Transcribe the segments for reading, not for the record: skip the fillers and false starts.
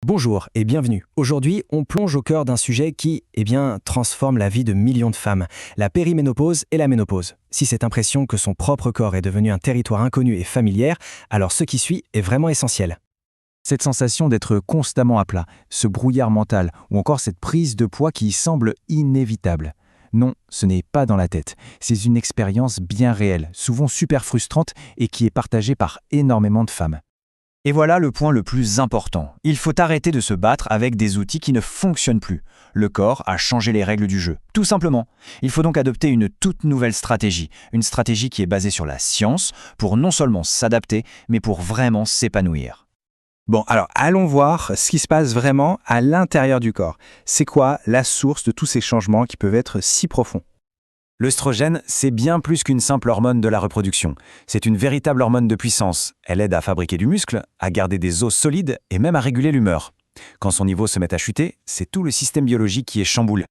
Bonjour et bienvenue. Aujourd'hui, on plonge au cœur d'un sujet qui, transforme la vie de millions de femmes, la périménopause et la ménopause. Si cette impression que son propre corps est devenu un territoire inconnu et familier, alors ce qui suit est vraiment essentiel. Cette sensation d'être constamment à plat, ce brouillard mental ou encore cette prise de poids qui semble inévitable. Non, ce n'est pas dans la tête. C'est une expérience bien réelle, souvent super frustrante et qui est partagée par énormément de femmes. Et voilà le point le plus important. Il faut arrêter de se battre avec des outils qui ne fonctionnent plus. Le corps a changé les règles du jeu. Tout simplement. Il faut donc adopter une toute nouvelle stratégie. Une stratégie qui est basée sur la science pour non seulement s'adapter, mais pour vraiment s'épanouir. Bon, alors allons voir ce qui se passe vraiment à l'intérieur du corps. C'est quoi la source de tous ces changements qui peuvent être si profonds ? L'œstrogène, c'est bien plus qu'une simple hormone de la reproduction. C'est une véritable hormone de puissance. Elle aide à fabriquer du muscle, à garder des os solides et même à réguler l'humeur. Quand son niveau se met à chuter, c'est tout le système biologique qui est chamboulé.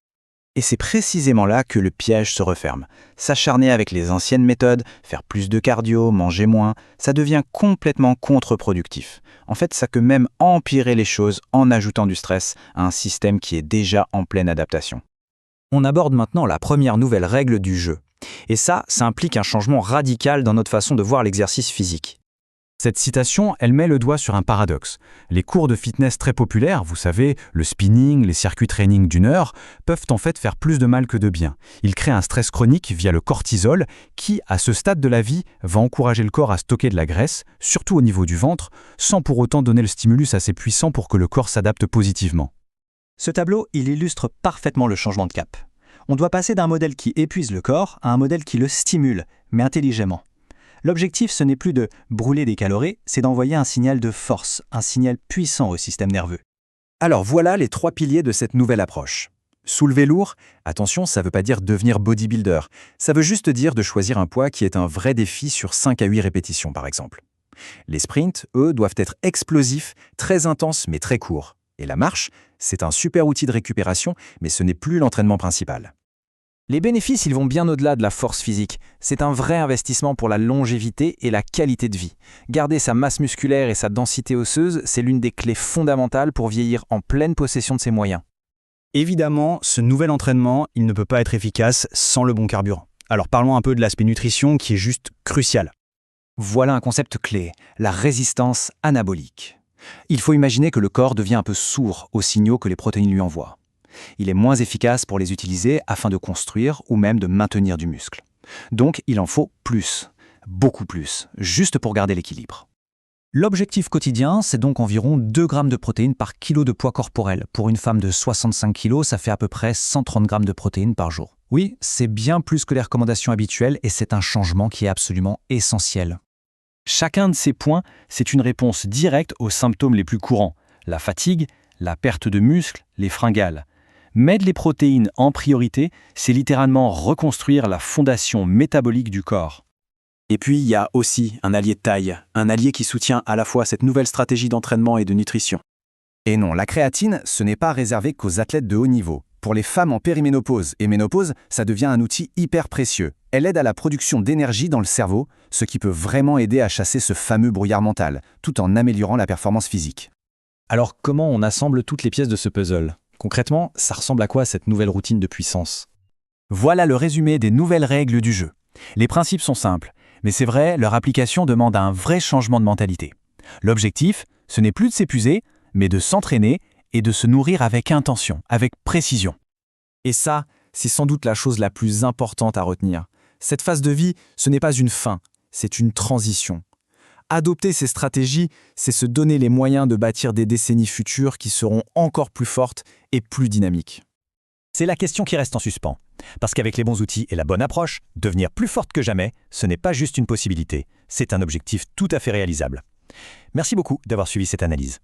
Et c'est précisément là que le piège se referme. S'acharner avec les anciennes méthodes, faire plus de cardio, manger moins, ça devient complètement contre-productif. En fait, ça peut même empirer les choses en ajoutant du stress à un système qui est déjà en pleine adaptation. On aborde maintenant la première nouvelle règle du jeu. Et ça implique un changement radical dans notre façon de voir l'exercice physique. Cette citation, elle met le doigt sur un paradoxe. Les cours de fitness très populaires, vous savez, le spinning, les circuits training d'une heure, peuvent en fait faire plus de mal que de bien. Ils créent un stress chronique via le cortisol qui, à ce stade de la vie, va encourager le corps à stocker de la graisse, surtout au niveau du ventre, sans pour autant donner le stimulus assez puissant pour que le corps s'adapte positivement. Ce tableau, il illustre parfaitement le changement de cap. On doit passer d'un modèle qui épuise le corps à un modèle qui le stimule, mais intelligemment. L'objectif, ce n'est plus de brûler des calories, c'est d'envoyer un signal de force, un signal puissant au système nerveux. Alors voilà les 3 piliers de cette nouvelle approche. Soulever lourd, attention, ça ne veut pas dire devenir bodybuilder. Ça veut juste dire de choisir un poids qui est un vrai défi sur 5 à 8 répétitions par exemple. Les sprints, eux, doivent être explosifs, très intenses mais très courts. Et la marche, c'est un super outil de récupération, mais ce n'est plus l'entraînement principal. Les bénéfices, ils vont bien au-delà de la force physique. C'est un vrai investissement pour la longévité et la qualité de vie. Garder sa masse musculaire et sa densité osseuse, c'est l'une des clés fondamentales pour vieillir en pleine possession de ses moyens. Évidemment, ce nouvel entraînement, il ne peut pas être efficace sans le bon carburant. Alors parlons un peu de l'aspect nutrition qui est juste crucial. Voilà un concept clé, la résistance anabolique. Il faut imaginer que le corps devient un peu sourd aux signaux que les protéines lui envoient. Il est moins efficace pour les utiliser afin de construire ou même de maintenir du muscle. Donc il en faut plus, beaucoup plus, juste pour garder l'équilibre. L'objectif quotidien, c'est donc environ 2 grammes de protéines par kilo de poids corporel. Pour une femme de 65 kg, ça fait à peu près 130 grammes de protéines par jour. Oui, c'est bien plus que les recommandations habituelles et c'est un changement qui est absolument essentiel. Chacun de ces points, c'est une réponse directe aux symptômes les plus courants, la fatigue, la perte de muscles, les fringales. Mettre les protéines en priorité, c'est littéralement reconstruire la fondation métabolique du corps. Et puis, il y a aussi un allié de taille, un allié qui soutient à la fois cette nouvelle stratégie d'entraînement et de nutrition. Et non, la créatine, ce n'est pas réservé qu'aux athlètes de haut niveau. Pour les femmes en périménopause et ménopause, ça devient un outil hyper précieux. Elle aide à la production d'énergie dans le cerveau, ce qui peut vraiment aider à chasser ce fameux brouillard mental, tout en améliorant la performance physique. Alors comment on assemble toutes les pièces de ce puzzle ? Concrètement, ça ressemble à quoi cette nouvelle routine de puissance ? Voilà le résumé des nouvelles règles du jeu. Les principes sont simples, mais c'est vrai, leur application demande un vrai changement de mentalité. L'objectif, ce n'est plus de s'épuiser, mais de s'entraîner et de se nourrir avec intention, avec précision. Et ça, c'est sans doute la chose la plus importante à retenir. Cette phase de vie, ce n'est pas une fin, c'est une transition. Adopter ces stratégies, c'est se donner les moyens de bâtir des décennies futures qui seront encore plus fortes et plus dynamiques. C'est la question qui reste en suspens. Parce qu'avec les bons outils et la bonne approche, devenir plus forte que jamais, ce n'est pas juste une possibilité, c'est un objectif tout à fait réalisable. Merci beaucoup d'avoir suivi cette analyse.